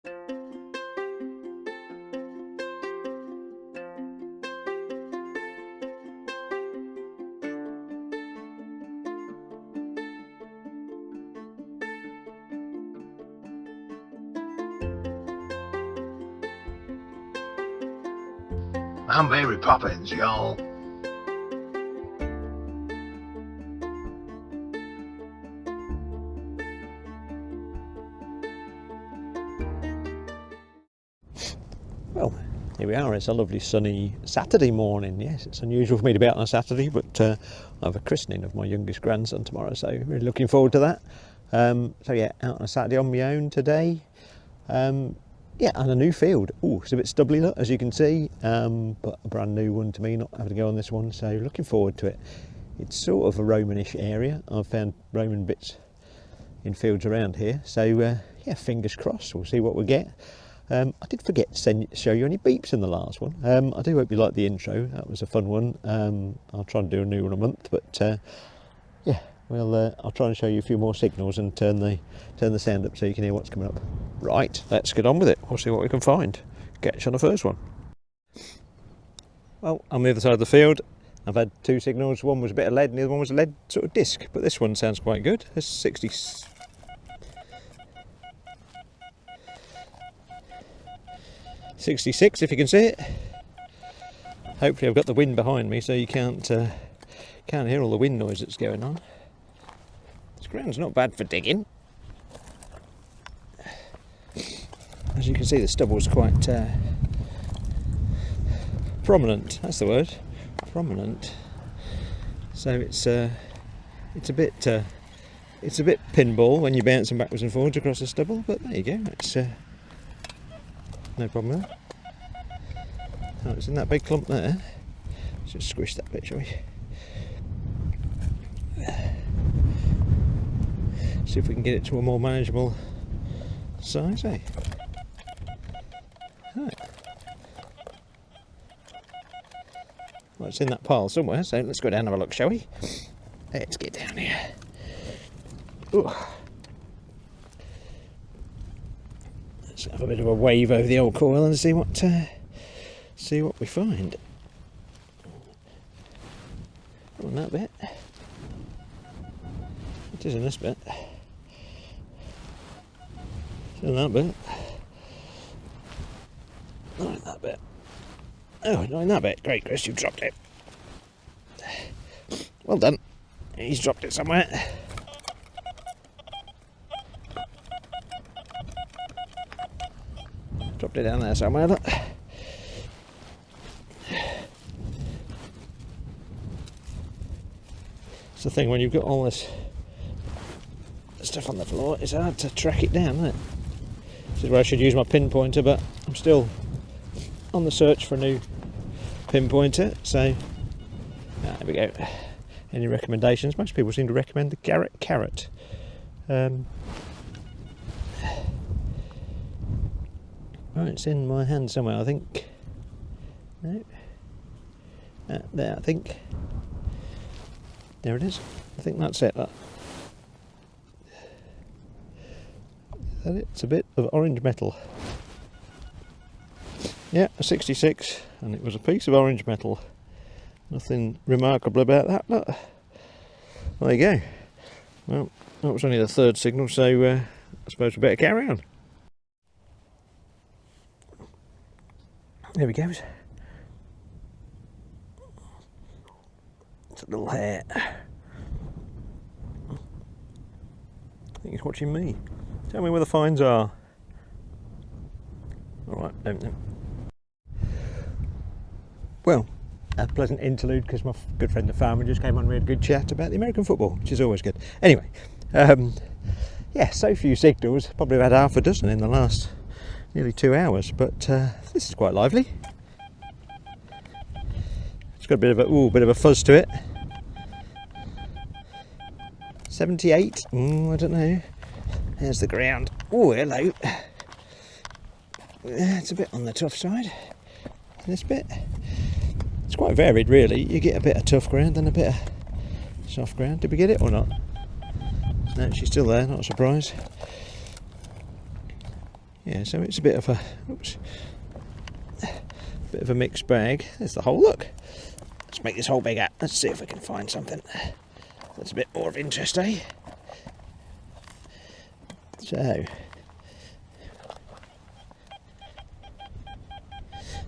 I'm Mary Poppins, y'all. Well, here we are. It's a lovely sunny Saturday morning. Yes, it's unusual for me to be out on a Saturday, but I have a christening of my youngest grandson tomorrow, so really looking forward to that. So yeah, out on a Saturday on my own today. Yeah, and a new field. Oh, it's a bit stubbly, look, as you can see, but a brand new one to me, not having to go on this one, so looking forward to it. It's sort of a Romanish area. I've found Roman bits in fields around here, so yeah, fingers crossed, we'll see what we get. I did forget to show you any beeps in the last one. I do hope you liked the intro, that was a fun one. I'll try and do a new one a month, but yeah, well, I'll try and show you a few more signals and turn the sound up so you can hear what's coming up. Right, let's get on with it. We'll see what we can find. Catch on the first one. Well, on the other side of the field, I've had two signals. One was a bit of lead and the other one was a lead sort of disc, but this one sounds quite good. It's 66 if you can see it. Hopefully I've got the wind behind me so you can't hear all the wind noise that's going on. This ground's not bad for digging. As you can see, the stubble's quite prominent, that's the word, prominent. So it's a bit pinball when you're bouncing backwards and forwards across the stubble, but there you go, it's no problem there. Oh, it's in that big clump there. Let's just squish that bit, shall we? See if we can get it to a more manageable size, eh? Right. Well, it's in that pile somewhere, so let's go down and have a look, shall we? Let's get down here. Ooh. Let's have a bit of a wave over the old coil and see what we find. On that bit. It is in this bit. It's in that bit. Not in that bit. Oh, not in that bit. Great, Chris, you've dropped it. Well done. He's dropped it somewhere. Dropped it down there somewhere, look. It's the thing when you've got all this stuff on the floor, it's hard to track it down, isn't it? This is where I should use my pinpointer, but I'm still on the search for a new pinpointer, so there we go. Any recommendations? Most people seem to recommend the Garrett Carrot. Right, it's in my hand somewhere, I think. No. There, I think. There it is. I think that's it. It's a bit of orange metal. Yeah, a 66, and it was a piece of orange metal. Nothing remarkable about that, look. There you go. Well, that was only the third signal, so I suppose we better carry on. There we go. It's a little hare. I think he's watching me. Tell me where the finds are. Alright, no. Well, a pleasant interlude because my good friend the farmer just came on. We had a good chat about the American football, which is always good. Anyway, yeah, so few signals, probably about half a dozen in the last nearly 2 hours, but this is quite lively. It's got a bit of a fuzz to it. 78, I don't know. There's the ground. Oh, hello. It's a bit on the tough side, this bit. It's quite varied, really. You get a bit of tough ground and a bit of soft ground. Did we get it or not? No, she's still there, not a surprise. Yeah, so it's a bit of a bit of a mixed bag. There's the hole. Look, let's make this hole bigger. Let's see if we can find something that's a bit more of interest, eh? So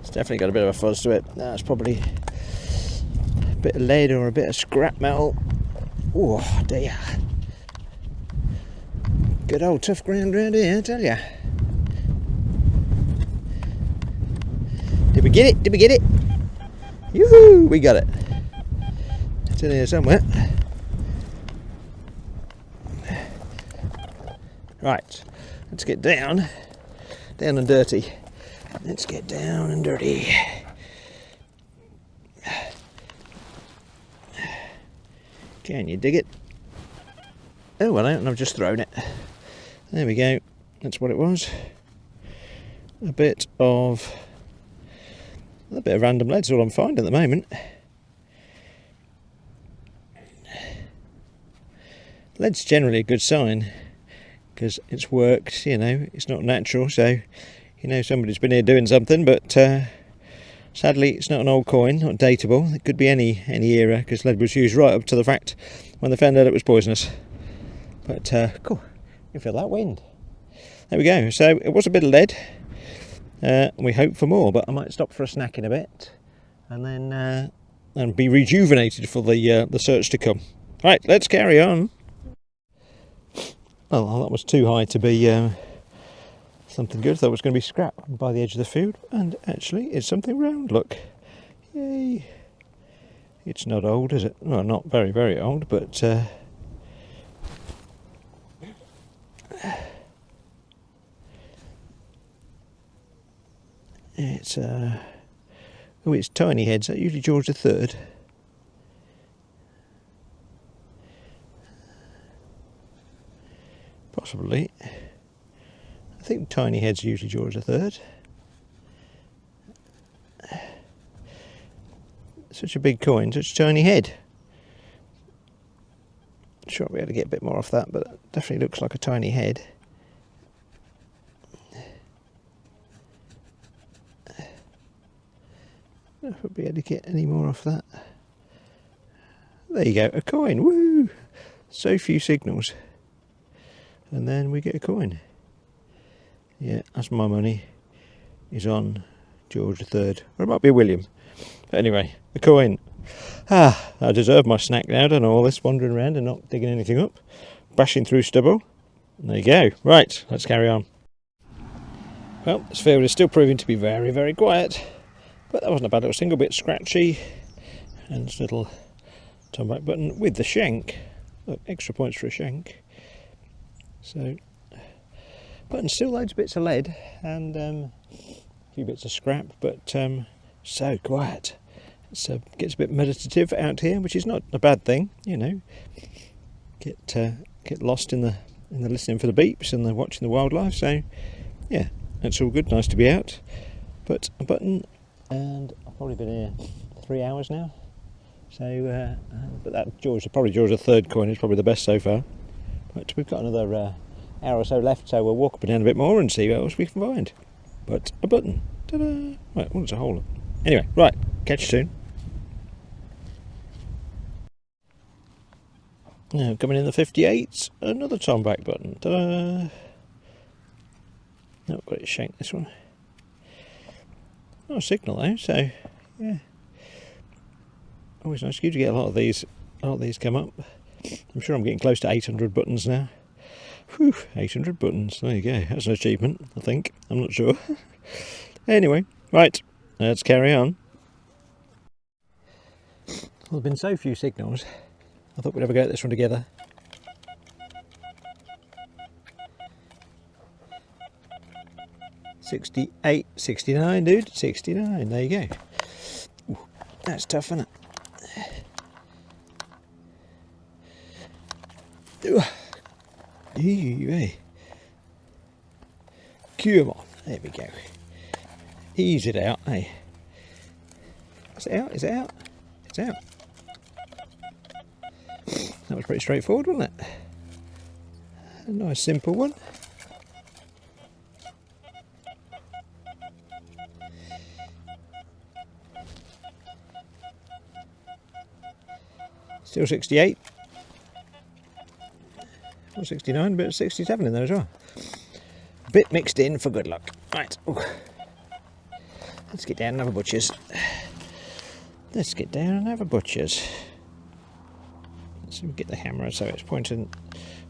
it's definitely got a bit of a fuzz to it. That's probably a bit of lead or a bit of scrap metal. Oh dear. Good old tough ground round here, I tell ya. Did we get it? Did we get it? Yoo-hoo! We got it. It's in here somewhere. Right, let's get down and dirty. Let's get down and dirty. Can you dig it? Oh, well, I've just thrown it. There we go. That's what it was. A bit of random lead's all I'm finding at the moment. Lead's generally a good sign because it's worked, you know, it's not natural, so you know somebody's been here doing something, but sadly it's not an old coin, not dateable. It could be any era because lead was used right up to the fact when they found out it was poisonous. But cool, you can feel that wind. There we go. So it was a bit of lead. We hope for more, but I might stop for a snack in a bit and then and be rejuvenated for the search to come. Right, let's carry on. Well, that was too high to be something good. Thought it was going to be scrap by the edge of the field, and actually it's something round. Look, yay! It's not old, is it? Well, not very, very old, but it's oh, it's tiny heads. That usually George III. Possibly. I think tiny heads are usually George III. Such a big coin, such a tiny head. Sure, I'll be able to get a bit more off that, but it definitely looks like a tiny head. I don't know if I'll be able to get any more off that. There you go, a coin. Woo! So few signals. And then we get a coin. Yeah, that's my money. Is on George III. Or it might be William. But anyway, a coin. Ah, I deserve my snack now. I don't know all this wandering around and not digging anything up. Bashing through stubble. And there you go. Right, let's carry on. Well, this field is still proving to be very, very quiet. But that wasn't a bad little single bit scratchy. And this little turn back button with the shank. Look, extra points for a shank. So, but still loads of bits of lead and a few bits of scrap, but so quiet. So gets a bit meditative out here, which is not a bad thing, you know. Get lost in the listening for the beeps and the watching the wildlife. So yeah, that's all good. Nice to be out. Put a button, and I've probably been here 3 hours now. So, but that probably George III coin is probably the best so far. But we've got another hour or so left, so we'll walk up and down a bit more and see what else we can find. But a button. Ta-da! Right, well, it's a hole. Anyway, right, catch you soon. Now, coming in the 58s, another Tom back button. Ta-da! No, got it shanked, this one. Oh, signal though, so, yeah. Always nice to get a lot of these come up. I'm sure I'm getting close to 800 buttons now. Whew, 800 buttons. There you go. That's an achievement, I think. I'm not sure. Anyway, right. Let's carry on. Well, there have been so few signals. I thought we'd have a go at this one together. $68, $69, dude. $69. There you go. Ooh, that's tough, isn't it? Come on, there we go. Ease it out, hey. Is it out? Is it out? It's out. That was pretty straightforward, wasn't it? A nice simple one. Still 68. Or 69, but 67 in there as well. A bit mixed in for good luck. Right. Ooh. Let's get down and have a butcher's. Let's get down and have a butcher's. Let's see if we get the hammer so it's pointing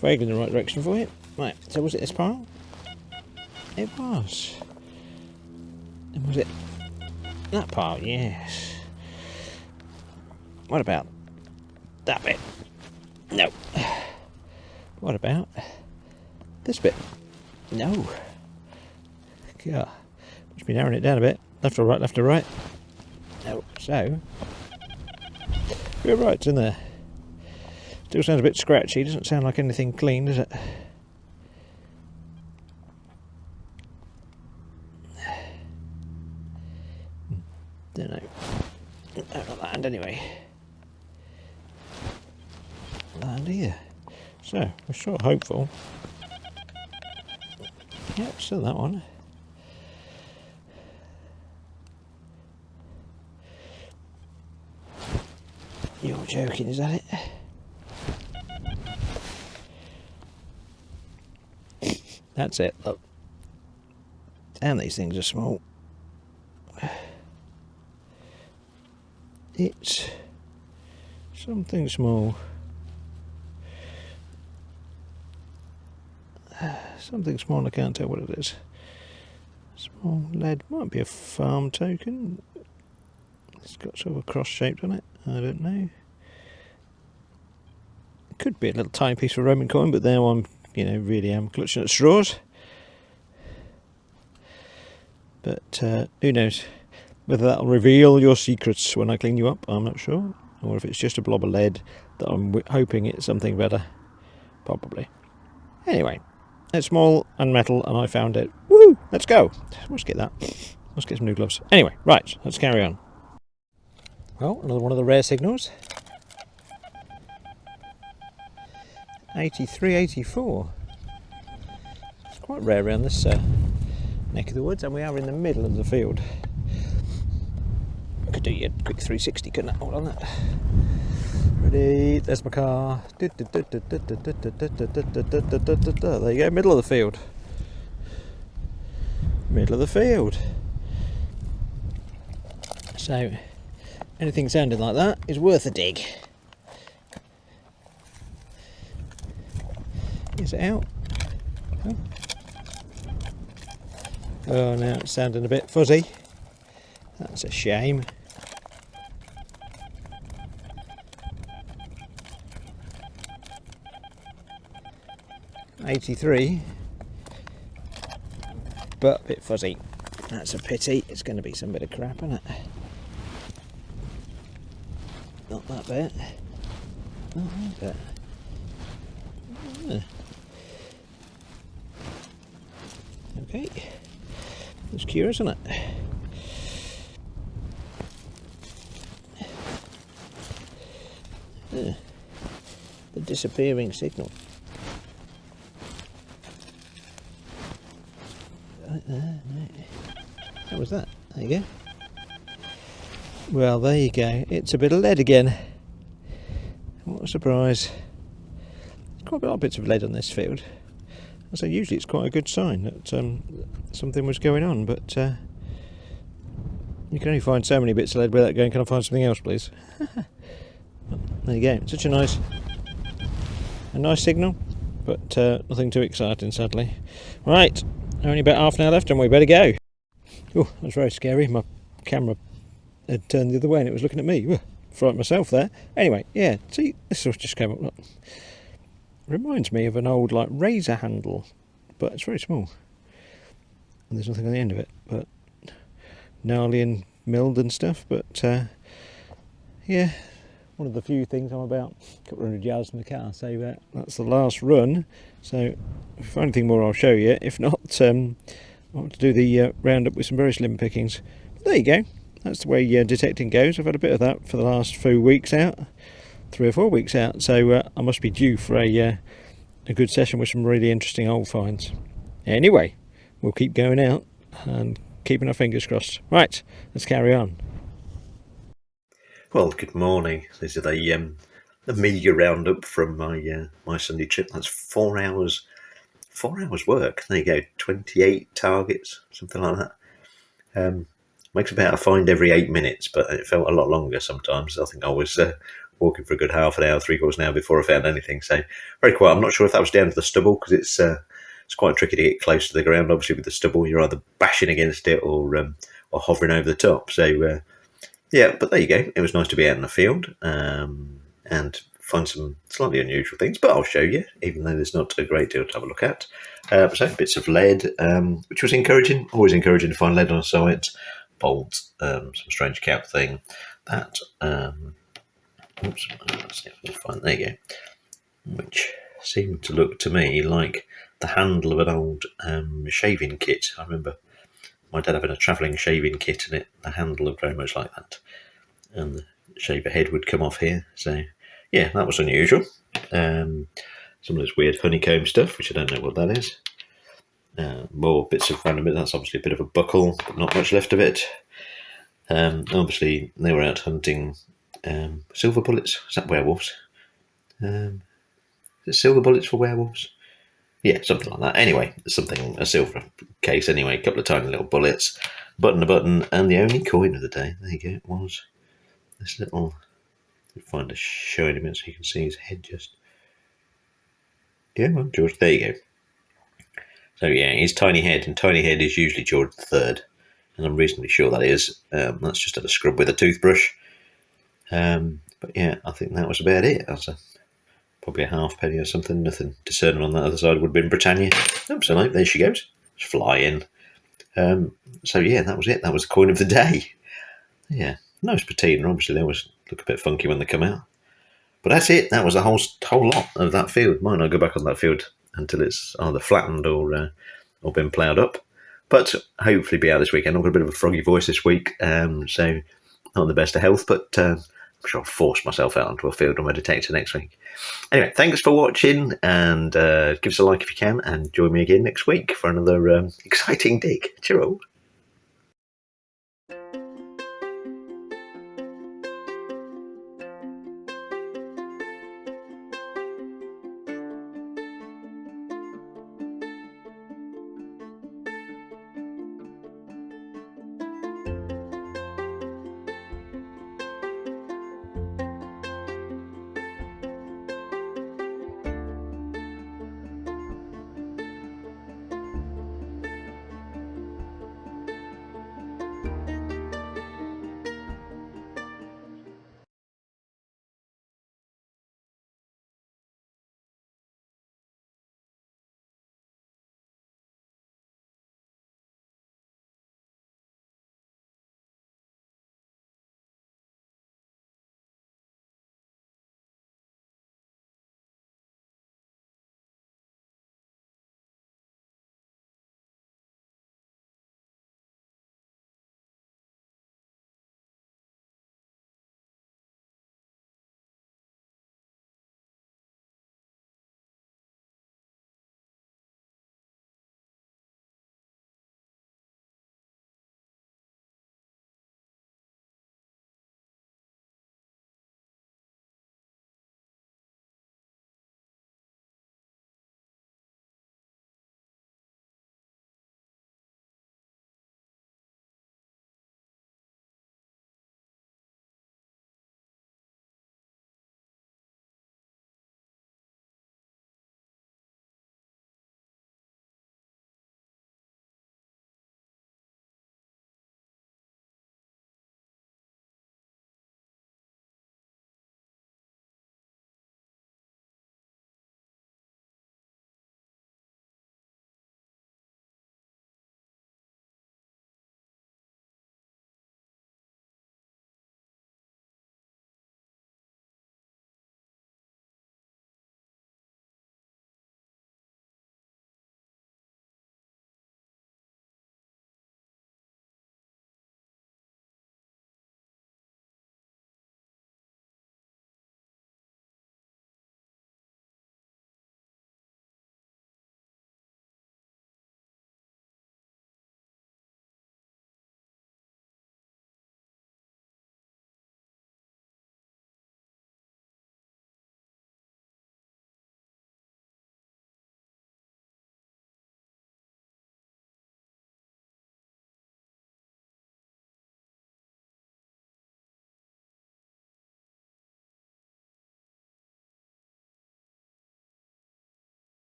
vaguely in the right direction for you. Right, so was it this pile? It was. And was it that pile? Yes. What about that bit? No. What about this bit? No. God. Must be narrowing it down a bit. Left or right, left or right. No. So, you're right, it's in there. Still sounds a bit scratchy. Doesn't sound like anything clean, does it? Don't know. No, not land anyway. Land either. So, we're sort of hopeful. Yep, still that one. You're joking, is that it? That's it, look. Damn, these things are small. It's something small. Something small, I can't tell what it is. Small lead, might be a farm token. It's got sort of a cross shaped on it, I don't know. Could be a little tiny piece of Roman coin, but now I'm, really am clutching at straws. But who knows? Whether that'll reveal your secrets when I clean you up, I'm not sure. Or if it's just a blob of lead that I'm hoping it's something better. Probably. Anyway, it's small and metal and I found it. Woohoo! Let's go! Let's get that. Let's get some new gloves. Anyway, right, let's carry on. Well, another one of the rare signals. 83, 84. It's quite rare around this neck of the woods, and we are in the middle of the field. I could do you a quick 360, couldn't I? Hold on that. Ready, there's my car. There you go, middle of the field. Middle of the field. So, anything sounding like that is worth a dig. Is it out? Oh, now it's sounding a bit fuzzy. That's a shame. .83, but a bit fuzzy. That's a pity. It's going to be some bit of crap, isn't it? Not that bit. Not that bit. Okay. It's curious, isn't it? The disappearing signal. Right there, right. How was that? There you go. Well, there you go. It's a bit of lead again. What a surprise. Quite a lot of bits of lead on this field. So usually it's quite a good sign that something was going on, but you can only find so many bits of lead without going, can I find something else, please? There you go. Such a nice signal, but nothing too exciting, sadly. Right, only about half an hour left and we better go. Oh, that was very scary. My camera had turned the other way and it was looking at me. Ooh, frightened myself there. Anyway, yeah, see, this sort of just came up. Look. Reminds me of an old razor handle, but it's very small. And there's nothing on the end of it, but gnarly and milled and stuff. But yeah, one of the few things. I'm about a couple of 100 yards from the car, so that's the last run. So if I find anything more, I'll show you. If not, I want to do the roundup with some very slim pickings. But there you go. That's the way detecting goes. I've had a bit of that for the last few weeks out. 3 or 4 weeks out, so I must be due for a good session with some really interesting old finds. Anyway, we'll keep going out and keeping our fingers crossed. Right, let's carry on. Well, good morning. This is a a meagre roundup from my Sunday trip. That's 4 hours. 4 hours work. There you go. 28 targets, something like that. Makes about a find every 8 minutes, but it felt a lot longer sometimes. I think I was walking for a good half an hour, 3/4 an hour before I found anything. So very quiet. I'm not sure if that was down to the stubble, because it's quite tricky to get close to the ground. Obviously, with the stubble, you're either bashing against it or hovering over the top. So yeah, but there you go. It was nice to be out in the field and find some slightly unusual things, but I'll show you, even though there's not a great deal to have a look at. So bits of lead, which was encouraging. Always encouraging to find lead on a site. Bolt, some strange cap thing. That, oops, let's see if I can find, there you go. Which seemed to look to me like the handle of an old shaving kit. I remember my dad having a travelling shaving kit, and the handle looked very much like that. And the shaver head would come off here. So, yeah, that was unusual. Some of this weird honeycomb stuff, which I don't know what that is. More bits of random bit. That's obviously a bit of a buckle, but not much left of it. Obviously, they were out hunting silver bullets. Is that werewolves? Is it silver bullets for werewolves? Yeah, something like that. Anyway, a silver case anyway. A couple of tiny little bullets, button, and the only coin of the day, there you go, it was this little, find a showing him so you can see his head just. Yeah, well, George, there you go. So yeah, his tiny head, and tiny head is usually George III, and I'm reasonably sure that is. That's just had a scrub with a toothbrush. But yeah, I think that was about it. That's probably a halfpenny or something. Nothing discernible on that other side would have been Britannia. Oh, so no, there she goes. Just fly in. So yeah, that was it. That was the coin of the day. Yeah, nice patina. Obviously, they always look a bit funky when they come out. But that's it. That was the whole lot of that field. Might not go back on that field until it's either flattened or been ploughed up. But hopefully be out this weekend. I've got a bit of a froggy voice this week, so not in the best of health, but I'm sure I'll force myself out onto a field on my detector next week. Anyway, thanks for watching, and give us a like if you can, and join me again next week for another exciting dig. Cheerio.